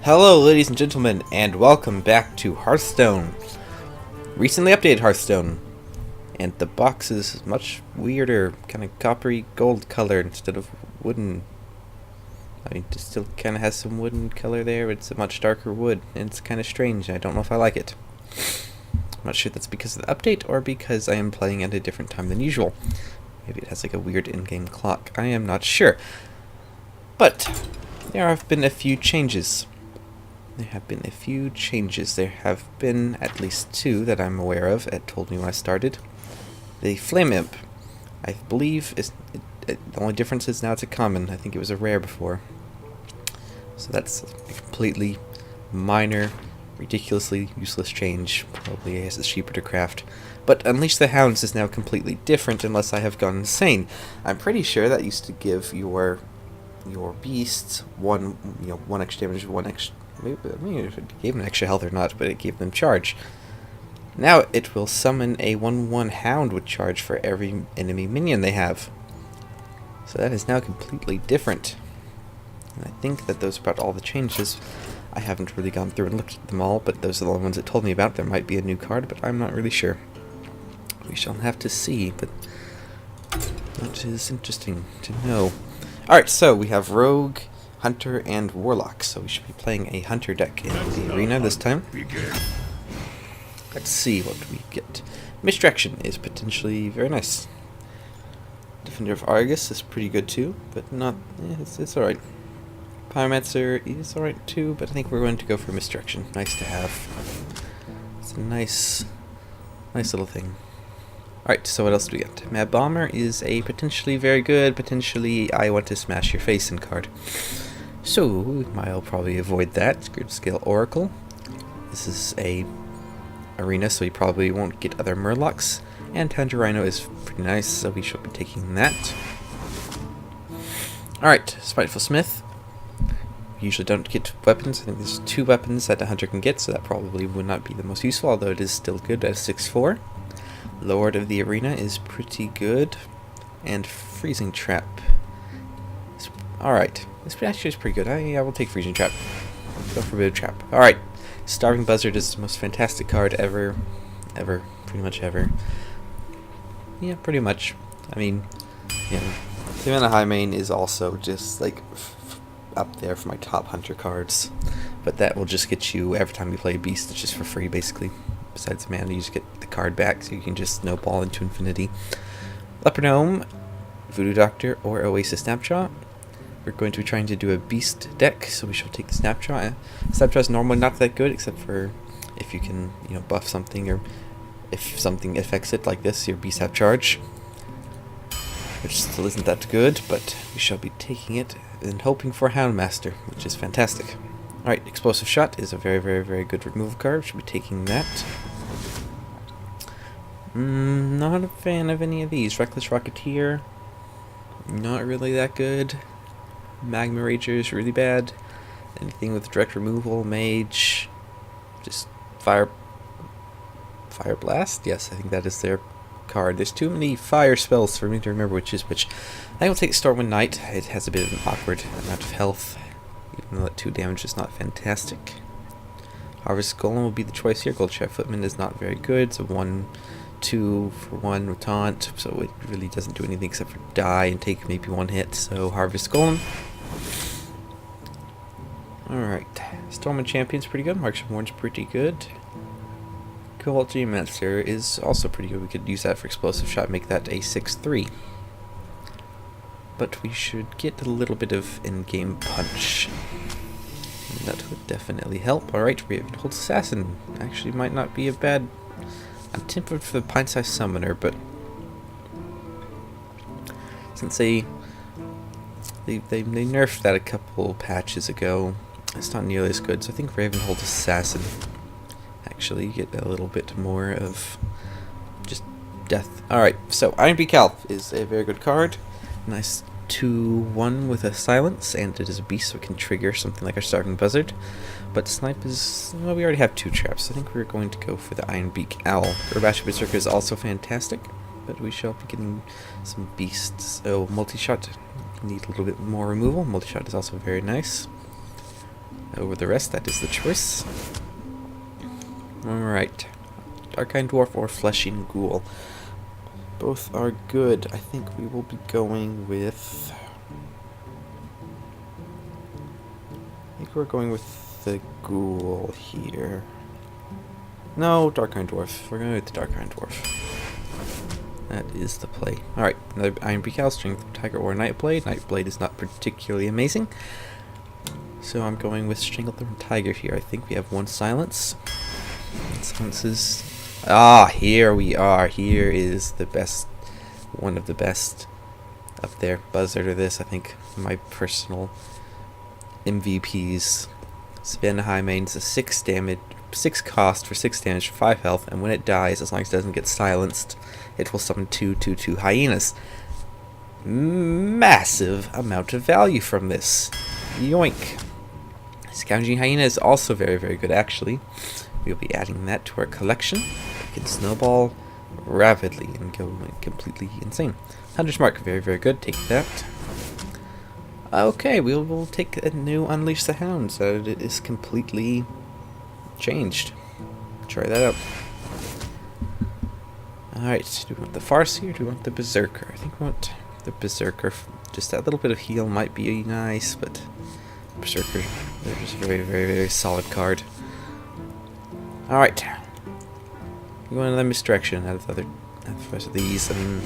Hello ladies and gentlemen, and welcome back to Hearthstone. Recently updated Hearthstone, and the box is much weirder, kind of coppery gold color instead of wooden. I mean, it still kind of has some wooden color there, but it's a much darker wood, and it's kind of strange. I don't know if I like it. I'm not sure if that's because of the update, or because I am playing at a different time than usual. Maybe it has like a weird in-game clock. I am not sure. But there have been a few changes. There have been at least two that I'm aware of. It told me when I started. The Flame Imp, I believe, the only difference is now it's a common. I think it was a rare before. So that's a completely minor, ridiculously useless change. Probably I guess it's cheaper to craft. But Unleash the Hounds is now completely different unless I have gone insane. I'm pretty sure that used to give your beasts one extra damage, one extra. I mean, if it gave them extra health or not, but it gave them charge. Now it will summon a 1/1 hound with charge for every enemy minion they have. So that is now completely different. And I think that those are about all the changes. I haven't really gone through and looked at them all, but those are the only ones it told me about. There might be a new card, but I'm not really sure. We shall have to see, but that is interesting to know. Alright, so we have Rogue, Hunter, and Warlock, so we should be playing a Hunter deck in the arena this time. Let's see what we get. Misdirection is potentially very nice. Defender of Argus is pretty good too, but not... it's alright. Pyromancer is alright too, but I think we're going to go for Misdirection. Nice to have. It's a nice little thing. Alright, so what else do we get? Mad Bomber is a potentially very good, potentially I want to smash your face in card. So, I'll probably avoid that. Grid Scale Oracle. This is a arena, so we probably won't get other Murlocs. And Tundra Rhino is pretty nice, so we should be taking that. Alright, Spiteful Smith. We usually don't get weapons. I think there's 2 weapons that a hunter can get, so that probably would not be the most useful, although it is still good at 6/4. Lord of the Arena is pretty good. And Freezing Trap. Alright. This actually is pretty good. I will take Freezing Trap. Go for Forbidden Trap. Alright. Starving Buzzard is the most fantastic card ever. Pretty much ever. Yeah, pretty much. I mean, yeah. Savannah Highmane is also just, like, up there for my top hunter cards. But that will just get you, every time you play a beast, it's just for free, basically. Besides mana, you just get the card back, so you can just snowball into infinity. Leopard Gnome, Voodoo Doctor, or Oasis Snapshot. We're going to be trying to do a beast deck, so we shall take the Snapshot. Snapshot is normally not that good, except for if you can, buff something, or if something affects it, like this, your beasts have charge. Which still isn't that good, but we shall be taking it and hoping for Houndmaster, which is fantastic. Alright, Explosive Shot is a very, very, very good removal card. Should be taking that. Not a fan of any of these. Reckless Rocketeer, not really that good. Magma Rager is really bad. Anything with direct removal, Mage, just Fire Blast? Yes, I think that is their card. There's too many fire spells for me to remember which is which. I will take Stormwind Knight. It has a bit of an awkward amount of health, even though that 2 damage is not fantastic. Harvest Golem will be the choice here. Goldshire Footman is not very good. It's a 1/2 for 1 with taunt, so it really doesn't do anything except for die and take maybe 1 hit. So Harvest Golem. Alright. Stormwind Champion's pretty good. Marksman Warren's pretty good. Cobalt Geomancer is also pretty good. We could use that for Explosive Shot, make that a 6/3. But we should get a little bit of in-game punch. And that would definitely help. Alright, we have Old Assassin. Actually might not be a bad... I'm tempted for the Pint-Sized Summoner, but... since they nerfed that a couple patches ago, it's not nearly as good, so I think Ravenhold Assassin actually get a little bit more of just death. Alright, so Ironbeak Elf is a very good card. Nice 2/1 with a silence, and it is a beast, so it can trigger something like our Starving Buzzard. But Snipe is... well, we already have 2 traps. I think we're going to go for the Ironbeak Owl. Urbashi Berserker is also fantastic, but we shall be getting some beasts. So, Multi-Shot, need a little bit more removal. Multi-Shot is also very nice. over the rest. That is the choice. Alright. Dark-Eyed Dwarf or Flesh-Eating Ghoul. Both are good. I think we will be going with... I think we're going with the Ghoul here. No, Dark-Eyed Dwarf. We're going with the Dark-Eyed Dwarf. That is the play. Alright, another Iron Beak Owl, Strength Tiger, or Nightblade. Nightblade is not particularly amazing. So I'm going with Stranglethorn Tiger here. I think we have one silence. Silences. Ah, here we are. Here is the best, one of the best up there. Buzzard or this, I think, my personal MVPs. Sven Highmane's a 6 damage, 6 cost for 6 damage for 5 health, and when it dies, as long as it doesn't get silenced, it will summon 2/2/2 hyenas. Massive amount of value from this. Yoink. Scavenging Hyena is also very, very good, actually. We'll be adding that to our collection. It can snowball rapidly and go completely insane. Hunter's Mark, very, very good. Take that. Okay, we will take a new Unleash the Hound, so it is completely changed. Try that out. Alright, do we want the Farseer or do we want the Berserker? I think we want the Berserker. Just that little bit of heal might be nice, but Berserker, they're just a very, very, very solid card. Alright. You want another misdirection out of the rest of these. I'm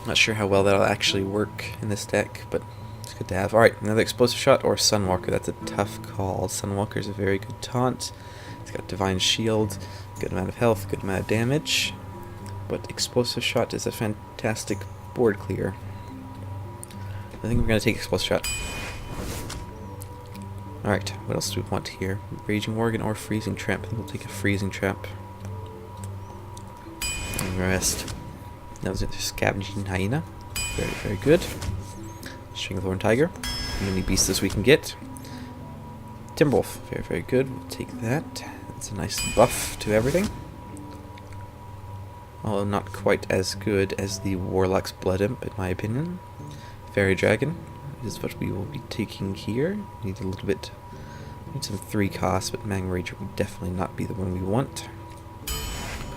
not sure how well that'll actually work in this deck, but it's good to have. Alright, another Explosive Shot or Sunwalker. That's a tough call. Sunwalker is a very good taunt. It's got Divine Shield, good amount of health, good amount of damage. But Explosive Shot is a fantastic board clear. I think we're going to take Explosive Shot. Alright, what else do we want here? Raging Worgen or Freezing Trap? I think we'll take a Freezing Trap. And the rest. That was it. Scavenging Hyena. Very, very good. Stranglethorn Tiger. Many beasts as we can get. Timberwolf. Very, very good. We'll take that. It's a nice buff to everything. Although not quite as good as the Warlock's Blood Imp, in my opinion. Fairy Dragon is what we will be taking here. Need a little bit, need some 3 costs, but Mang Rager would definitely not be the one we want.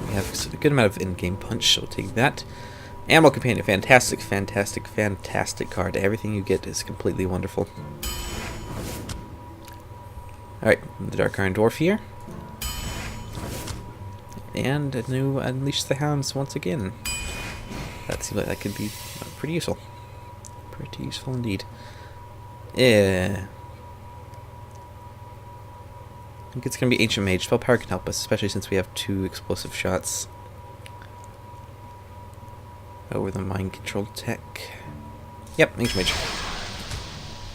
We have a good amount of in-game punch, so we'll take that. Animal Companion, fantastic, fantastic, fantastic card. Everything you get is completely wonderful. Alright, the Dark Iron Dwarf here. And a new Unleash the Hounds once again. That seems like that could be pretty useful. Pretty useful indeed. Yeah. I think it's going to be Ancient Mage. Spell Power can help us, especially since we have 2 explosive shots. Over the Mind Control tech. Yep, Ancient Mage.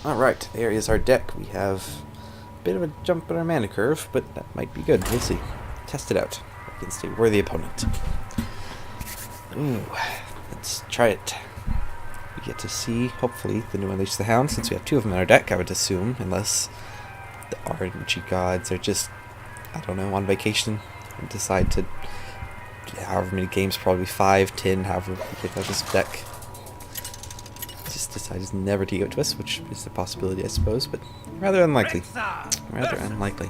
Alright, there is our deck. We have a bit of a jump in our mana curve, but that might be good. We'll see. Test it out against a worthy opponent. Ooh, let's try it. We get to see, hopefully, the new Unleash the Hound, since we have 2 of them in our deck, I would assume, unless the RNG gods are just, I don't know, on vacation and decide to, however many games, probably 5, 10, however we get out of this deck, just decides never to give it to us, which is a possibility, I suppose, but rather unlikely. Rather unlikely.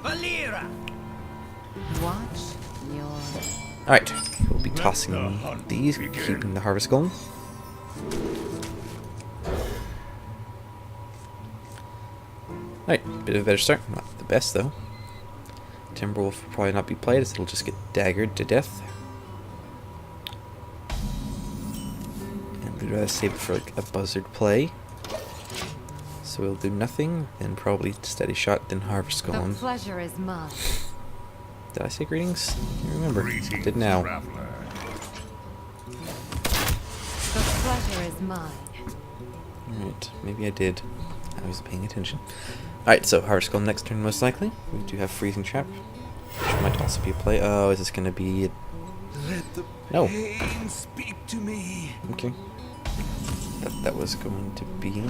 Alright, we'll be tossing these, keeping the Harvest Golem. Alright, bit of a better start. Not the best, though. Timberwolf will probably not be played, as it'll just get daggered to death. And we'd rather save it for like a buzzard play. So we'll do nothing, and probably Steady Shot, then Harvest Golem. The pleasure is mine. Did I say greetings? I can't remember. I did now. The pleasure is mine. Alright, maybe I did. I was paying attention. Alright, so Harvest Golem next turn most likely. We do have Freezing Trap, which might also be a play. Oh, is this going to be it? No. Speak to me. Okay. That was going to be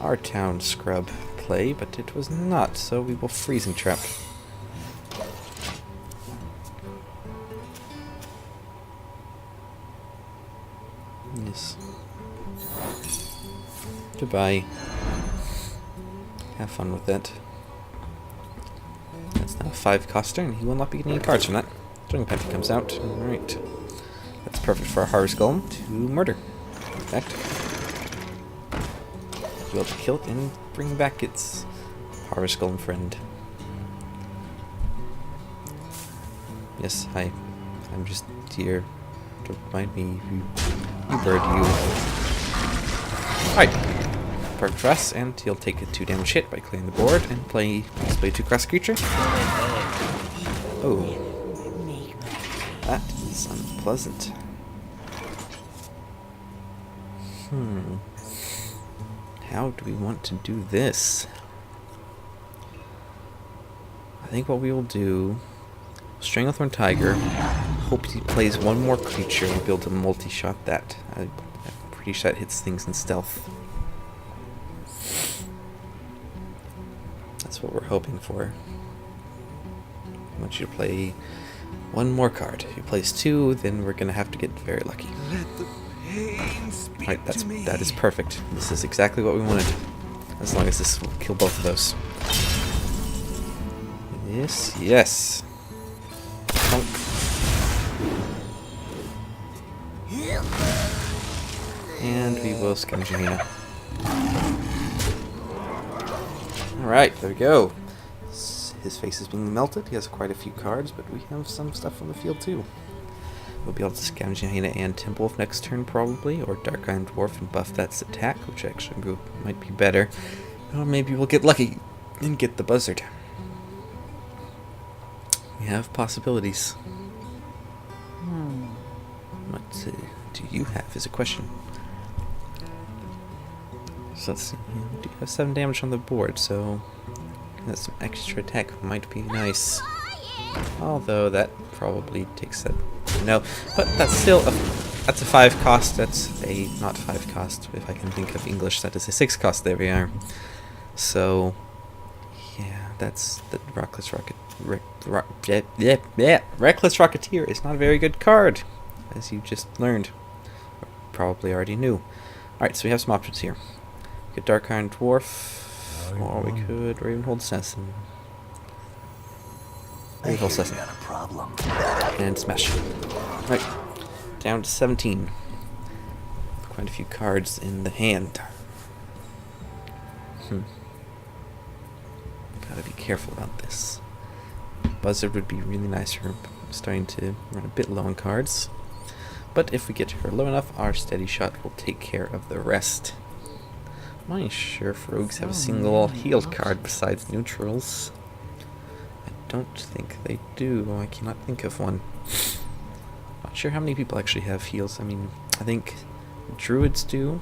our Town Scrub play, but it was not, so we will Freezing Trap. Yes. Goodbye. have fun with that. That's now a 5 coster, and he will not be getting any cards from that. String Penty comes out. Alright. That's perfect for a Harvest Golem to murder. In fact, be able to kill it and bring back its Harvest Golem friend. Yes, hi. I'm just here. Don't mind me, you bird, you. Alright. Perfect for us, and he'll take a 2 damage hit by clearing the board and play 2-cost creature. Oh. That is unpleasant. How do we want to do this? I think what we will do... Stranglethorn Tiger. Hope he plays one more creature and build a multi-shot that. I'm pretty sure that hits things in stealth. That's what we're hoping for. I want you to play one more card. If he plays 2, then we're gonna have to get very lucky. Let the pain speak Right, to me. that is perfect. This is exactly what we wanted. As long as this will kill both of those. Yes, yes. Bonk. And we will Scavenge Hyena. Alright, there we go. His face is being melted. He has quite a few cards, but we have some stuff on the field too. We'll be able to Scavenge Hyena and Temple Wolf next turn probably, or Dark Iron Dwarf and buff that's attack, which actually might be better. Or maybe we'll get lucky and get the Buzzard. We have possibilities. What do you have is a question. So let's see. We do have 7 damage on the board, so that's some extra attack might be nice. Although that probably takes that. No, but that's still that's a 5 cost. That's a not 5 cost. If I can think of English, that is a 6 cost. There we are. So yeah, that's the Reckless Rocket. Reckless Rocketeer is not a very good card, as you just learned. Or probably already knew. Alright, so we have some options here. We could Dark Iron Dwarf, or we could Ravenhold Assassin. Ravenhold Assassin. And smash. Right, down to 17. Quite a few cards in the hand. Gotta be careful about this. Buzzard would be really nice for starting to run a bit low on cards. But if we get her low enough, our Steady Shot will take care of the rest. I'm not sure if rogues have a single healed card besides neutrals. I don't think they do. I cannot think of one. Not sure how many people actually have heals. I mean, I think druids do.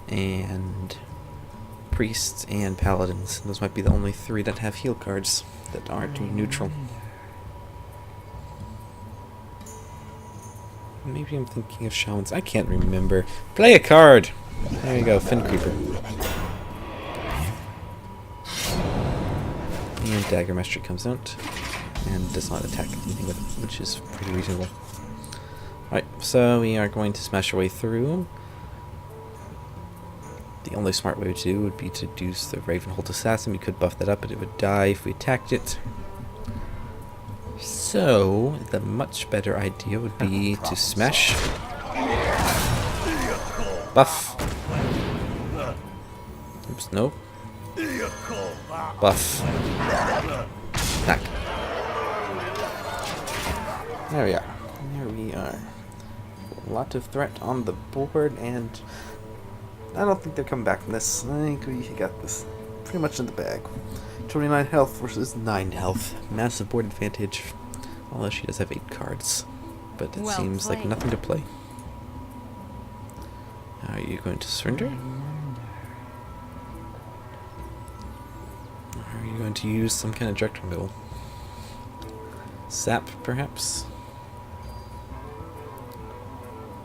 And priests and paladins. Those might be the only 3 that have heal cards that aren't neutral. Maybe I'm thinking of shamans. I can't remember. Play a card! There you go, Fin Creeper. And Dagger Mastery comes out. And does not attack anything with it, which is pretty reasonable. Alright, so we are going to smash our way through. The only smart way to do would be to use the Ravenhold Assassin. We could buff that up, but it would die if we attacked it. So, the much better idea would be to smash. Buff. Oops, no. Buff. Attack. There we are. There we are. A lot of threat on the board, and I don't think they're coming back from this. I think we got this pretty much in the bag. 29 health versus 9 health. Massive board advantage. Although she does have 8 cards. But it seems like nothing to play. Are you going to surrender? Or are you going to use some kind of direct middle? Sap, perhaps?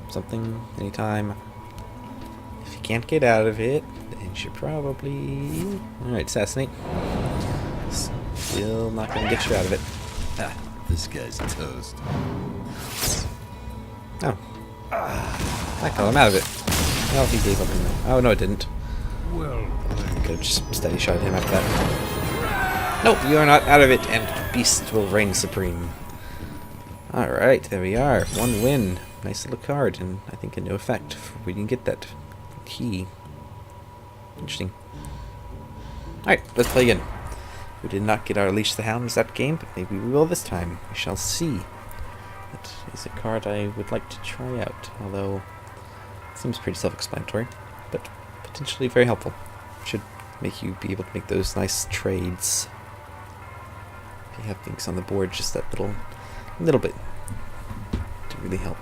Something, anytime. If you can't get out of it, then you should probably... Alright, assassinate. Still not going to get you out of it. Ah, this guy's toast. Oh. That got him out of it. Well, he gave up. Oh, no, it didn't. Well Could have just steady shot him after that. Nope, you are not out of it, and Beast will reign supreme. Alright, there we are. One win. Nice little card, and I think a new effect. We didn't get that key. Interesting. Alright, let's play again. We did not get our Unleash the Hounds that game, but maybe we will this time. We shall see. That is a card I would like to try out, although it seems pretty self-explanatory, but potentially very helpful. Should make you be able to make those nice trades. If you have things on the board, just that little bit to really help.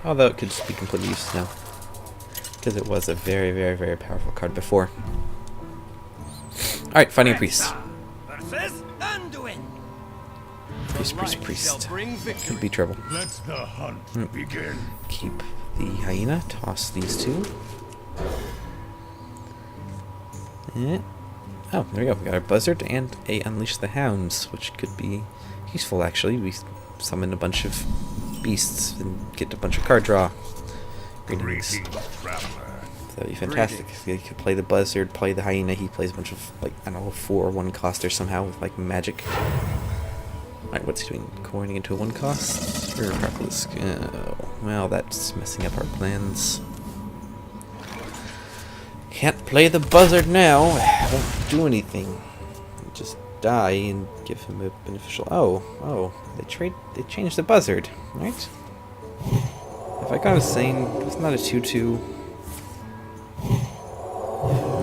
Although it could just be completely useless now, because it was a very, very, very powerful card before. Alright, finding a priest. Priest. Could be trouble. let the hunt begin. Keep the hyena, toss these two. Oh, there we go. We got our buzzard and a Unleash the Hounds, which could be useful actually. We summon a bunch of beasts and get a bunch of card draw. Greetings. That'd be fantastic. If you could play the buzzard, play the hyena, he plays a bunch of, like, I don't know, 4 1-coster somehow with, like, magic. Alright, what's he doing? Coining into a 1-cost? Oh, well, that's messing up our plans. Can't play the buzzard now. Won't do anything. Just die and give him a beneficial. Oh, they changed the buzzard, right? If I got insane, it's not a 2/2.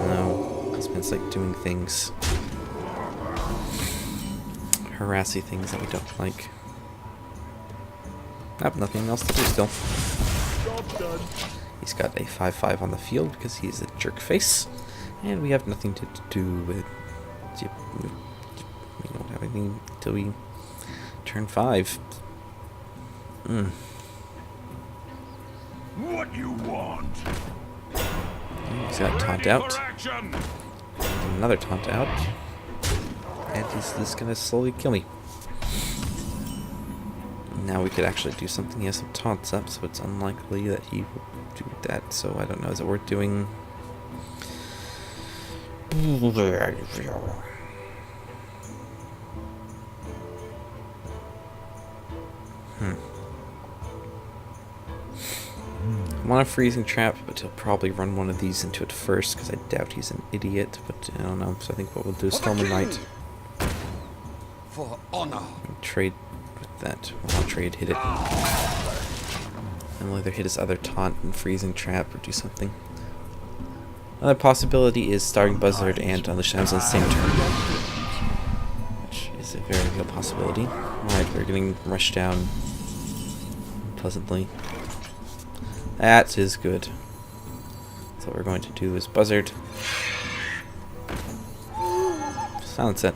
No, this man's like doing things, harassy things that we don't like. Nope, nothing else to do still. He's got a 5/5 on the field because he's a jerk face, and we have nothing to do with. We don't have anything until we turn 5. What you want? He's got a taunt out. Another taunt out. And he's just gonna slowly kill me. Now we could actually do something. He has some taunts up, so it's unlikely that he will do that. So I don't know. Is it worth doing? I want a freezing trap, but he'll probably run one of these into it first, because I doubt he's an idiot, but I don't know. So I think what we'll do is Stormy Knight. For honor. Trade with that. Well, I'll trade, hit it. And we'll either hit his other taunt and freezing trap, or do something. Another possibility is starting Buzzard and Unleash the Hounds on the same turn, which is a very real possibility. Alright, we're getting rushed down pleasantly. That is good. So what we're going to do is Buzzard. Silence it.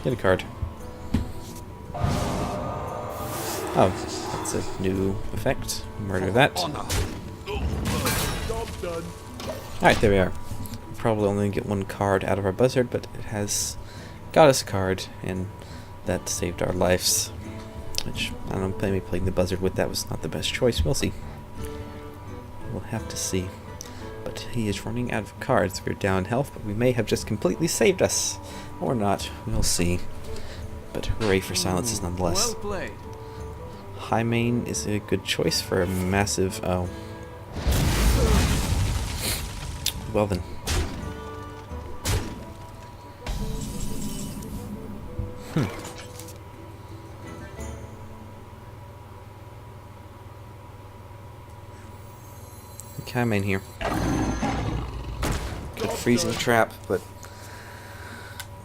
Get a card. Oh, that's a new effect. Murder that. Alright, there we are. We'll probably only get one card out of our Buzzard, but it has got us a card, and that saved our lives. Which, I don't know, maybe playing the Buzzard with that was not the best choice. We'll see. We'll have to see. But he is running out of cards. We're down health, but we may have just completely saved us. Or not. We'll see. But hooray for silences nonetheless. Well played. High main is a good choice for a massive... Oh. Well then. Okay, I'm in here. Good freezing trap, but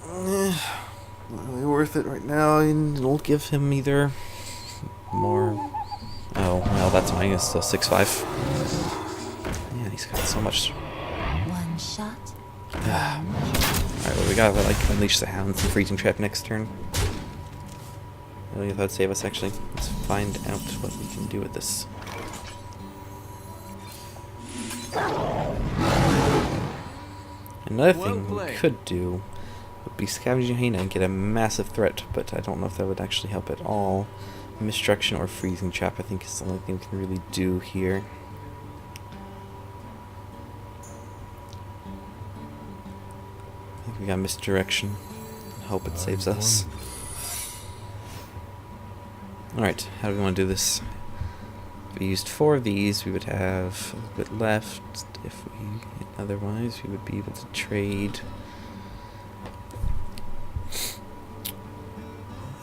not really worth it right now. And it'll give him either more. Oh well, that's fine. It's still 6/5. Yeah, he's got so much. One shot. Alright, well, we gotta like Unleash the Hounds and freezing trap next turn. Really, that'd save us actually. Let's find out what we can do with this. Another thing we could do would be Scavenging Hyena and get a massive threat, but I don't know if that would actually help at all. Misdirection or Freezing Trap, I think, is the only thing we can really do here. I think we got misdirection. Hope it saves us. Alright, how do we want to do this? If we used 4 of these, we would have a little bit left. If we otherwise, we would be able to trade.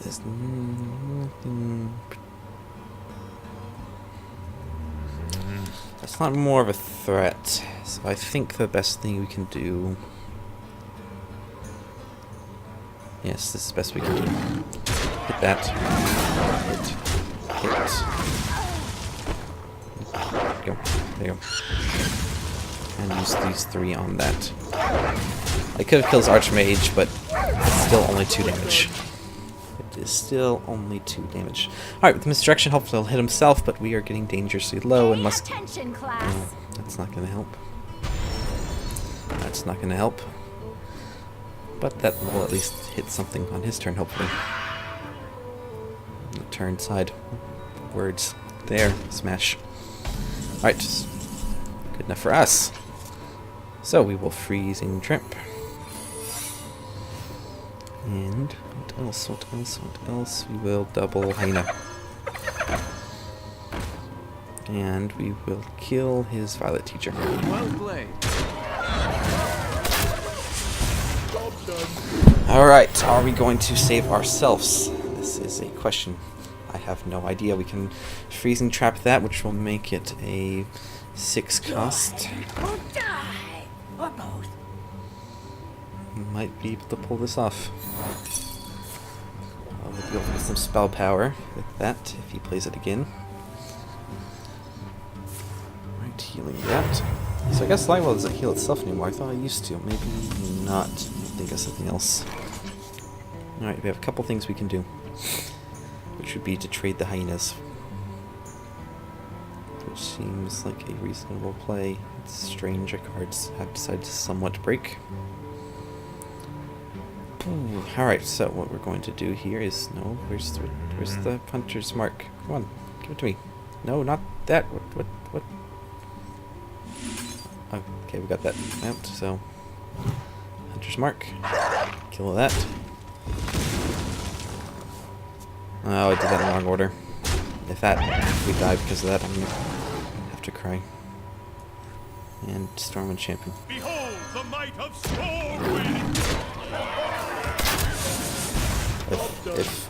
There's nothing. That's not more of a threat, so I think the best thing we can do. Yes, this is the best we can do. Hit that. Hit. There you go. There you go. And use these 3 on that. I could have killed his Archmage, but it's still only 2 damage. It is still only 2 damage. Alright, with misdirection, hopefully he'll hit himself, but we are getting dangerously low and must... Attention, class. Oh, that's not going to help. That's not going to help. But that will at least hit something on his turn, hopefully. The turn side. Words. There. Smash. Alright. Good enough for us. So we will freezing tramp. And what else? What else? What else? We will double hyena. And we will kill his violet teacher. Well played. Alright, are we going to save ourselves? This is a question. I have no idea. We can freezing trap that, which will make it a 6 cost. Or die. Or both. Might be able to pull this off. We'll be able to get some spell power with that if he plays it again. Right, healing that. So I guess Lightwell doesn't heal itself anymore. I thought I used to. Maybe not. Think of something else. Alright, we have a couple things we can do. Which would be to trade the hyenas. Which seems like a reasonable play. It's strange our cards have decided to somewhat break. Alright, so what we're going to do here is... No, where's the puncher's mark? Come on, give it to me. No, not that. What? Okay, we got that out, so... Hunter's mark. Kill that. Oh, I did that in the wrong order. If we die because of that, I'm gonna have to cry. And Stormwind Champion. Behold the might of Stormwind!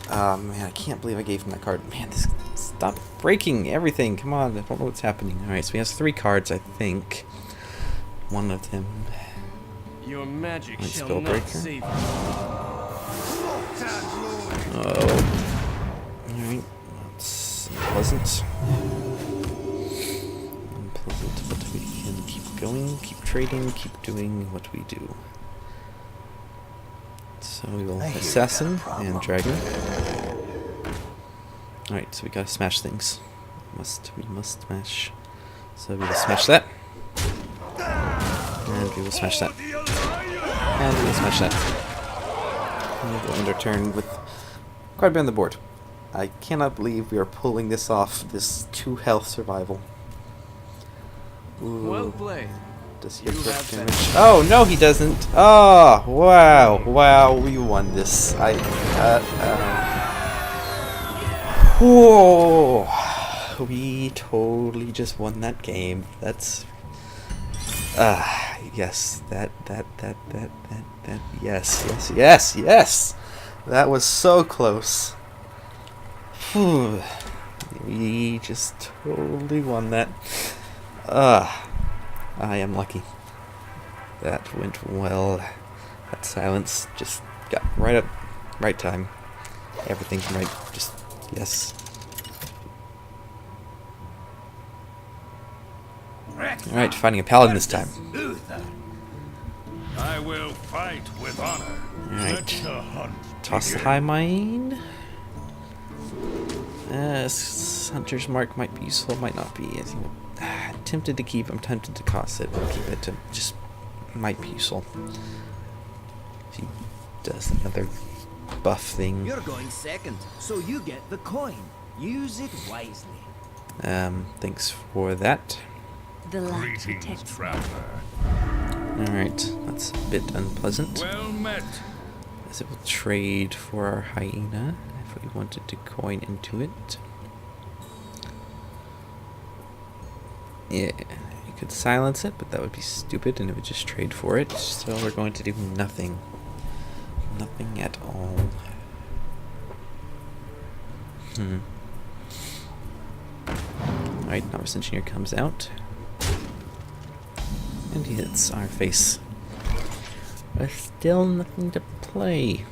Man, I can't believe I gave him that card. Man, this stop breaking everything. Come on, I don't know what's happening. Alright, so he has 3 cards, I think. One of them. Your magic shall Spellbreaker. not save you. Oh. Alright, that's unpleasant. Unpleasant, but we can keep going, keep trading, keep doing what we do. So we will Assassin and Dragon. Alright, so we gotta smash things. We must smash. So we will smash that. And we will smash that. And we will smash that. And we'll end our turn with quite a bit on the board. I cannot believe we are pulling this off, this 2 health survival. Ooh. Well played. Does he have direct damage? Oh, no he doesn't! Oh, wow, wow, we won this. Whoa! We totally just won that game. That's... yes, yes! That was so close. Whew. We just totally won that. I am lucky. That went well. That silence just got right up, right time. Everything right, just, yes. Alright, finding a paladin this time. I will fight with honor. Alright. Let the hunt Toss the begin. high mine. Hunter's mark might be useful, might not be. I think I'm tempted to keep. I'm tempted to cost it. We'll keep it. To just might be useful. If he does another buff thing. You're going second, so you get the coin. Use it wisely. Thanks for that. The light Greetings, protects. traveler. Alright, let's That's a bit unpleasant. Well met. As it will trade for our hyena if we wanted to coin into it. Yeah, you could silence it, but that would be stupid and it would just trade for it. So we're going to do nothing. Nothing at all. Alright, Novice Engineer comes out. And he hits our face. But still nothing to play.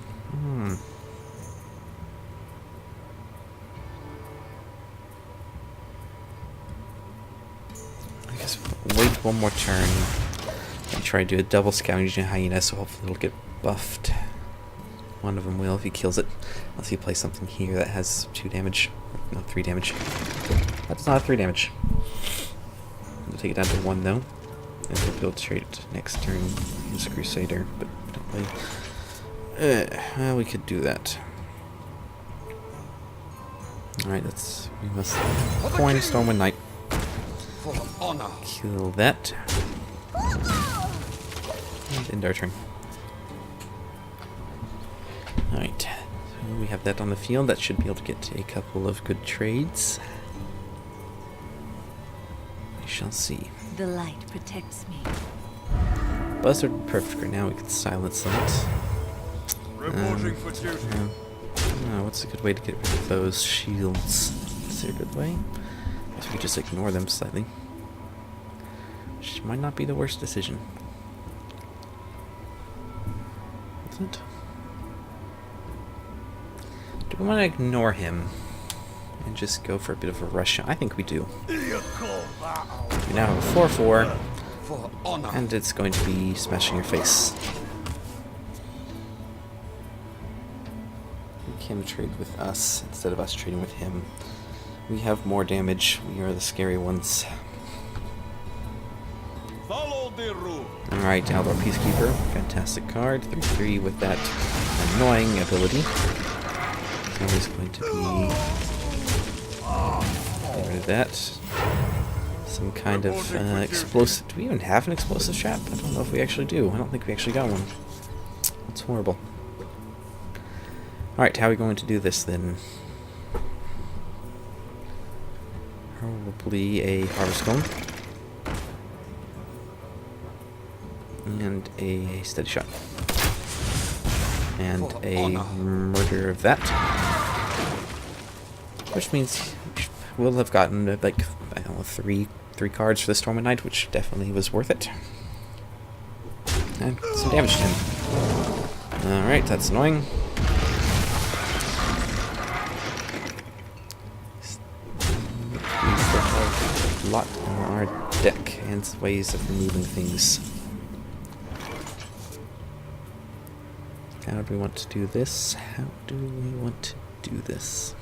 I guess we'll wait one more turn and try to do a double scavenging hyena, so hopefully it'll get buffed. One of them will if he kills it. Unless he plays something here that has 2 damage. No, 3 damage. That's not 3 damage. We'll take it down to 1 though. And we'll be able to trade it next turn. Use a Crusader, but don't play. Well, we could do that. Alright, we must coin Stormwind Knight. For honor. Kill that. And end our turn. Alright, so we have that on the field. That should be able to get a couple of good trades. We shall see. The light protects me. Buzzard perfect right now. We can silence that. Reporting for duty. What's a good way to get rid of those shields? Is there a good way? I guess we could just ignore them slightly. Which might not be the worst decision. Is it? Do we want to ignore him and just go for a bit of a rush? I think we do. You call that We now have a 4/4, for honor. and it's going to be smashing your face. We can trade with us instead of us trading with him. We have more damage. We are the scary ones. Follow the rule. Alright, Aldor Peacekeeper. Fantastic card. 3/3 with that annoying ability. So he's going to be... Get rid of that. Some kind of explosive... Do we even have an explosive trap? I don't know if we actually do. I don't think we actually got one. That's horrible. Alright, how are we going to do this then? Probably a Hearthstone. And a steady shot. And a murder of that. Which means we'll have gotten like, I don't know, three cards for the Stormwind Knight, which definitely was worth it. And some damage to him. Alright, that's annoying. We still have a lot on our deck and ways of removing things. How do we want to do this? How do we want to do this?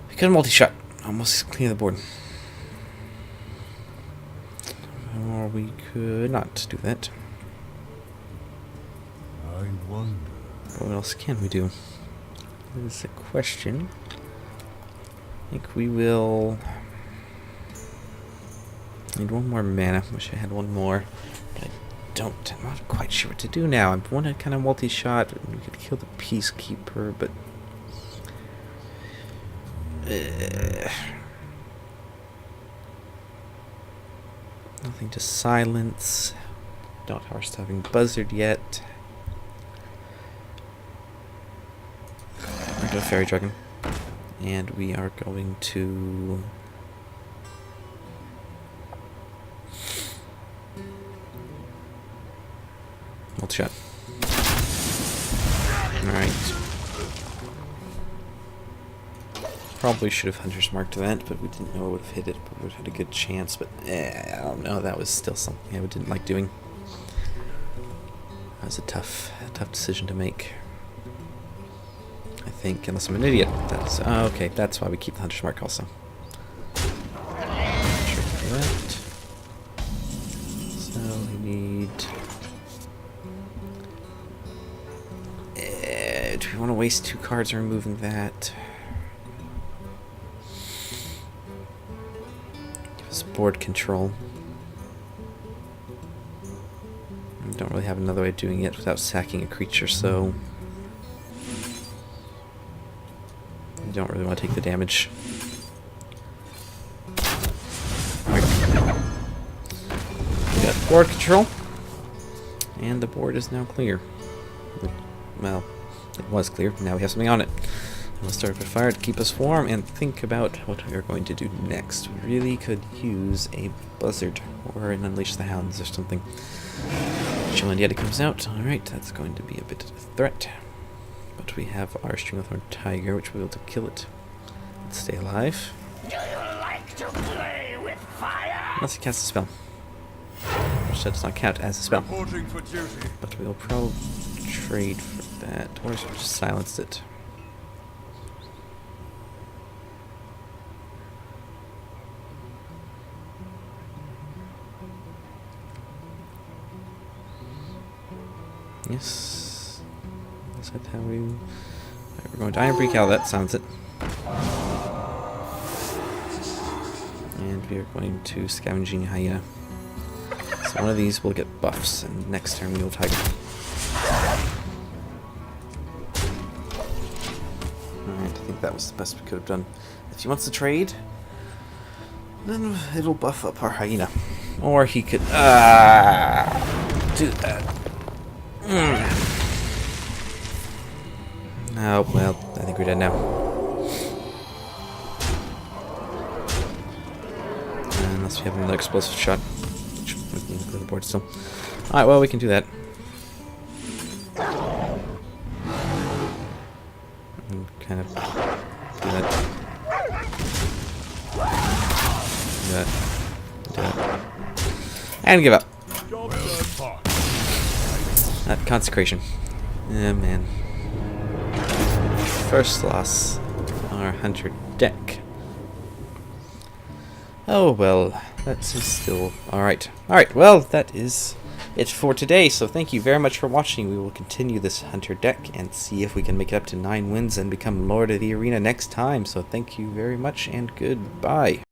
We could multi-shot. Almost clear the board. Or we could not do that. I wonder. What else can we do? That is a question. I think we will... need one more mana. Wish I had one more. But I'm not quite sure what to do now. I want to kind of multi-shot. We could kill the Peacekeeper, but... nothing to silence. Don't having Buzzard yet. We're going to Fairy Dragon. And we are going to... multi-shot. Alright. Probably should have Hunter's Marked that, but we didn't know it would have hit it, but we would have had a good chance, but I don't know, that was still something I didn't like doing. That was a tough decision to make. I think, unless I'm an idiot. That's okay, that's why we keep the Hunter's Mark also. That. So we need... do we want to waste 2 cards removing that? Give us board control. Don't really have another way of doing it without sacking a creature, so you don't really want to take the damage. We got board control, and the board is now clear. Well, it was clear. Now we have something on it. We'll start with fire to keep us warm and think about what we are going to do next. We really could use a buzzard or an Unleash the Hounds or something. Chillin' Yeti comes out. Alright, that's going to be a bit of a threat. But we have our Stringlethorn Tiger, which will be able to kill it. Let's stay alive. Do you like to play with fire? Unless he casts a spell. Which does not count as a spell. Reporting for duty. But we'll probably trade for that. Or just silence it. Yes. Is that how we... Right, we're going to Iron Break out, that sounds it. And we are going to Scavenging Hyena. So one of these will get buffs, and next turn we will Tiger. Alright, I think that was the best we could have done. If he wants to trade, then it'll buff up our Hyena. Or he could... do that. Oh, well, I think we're dead now. Unless we have another explosive shot. Which we can clear the board still. Alright, well, we can do that. And kind of do that. Do that. Do that. And give up. Consecration. Yeah, man. First loss. Our Hunter deck. Oh, well. That's still alright. Alright, well, that is it for today. So thank you very much for watching. We will continue this Hunter deck and see if we can make it up to 9 wins and become Lord of the Arena next time. So thank you very much and goodbye.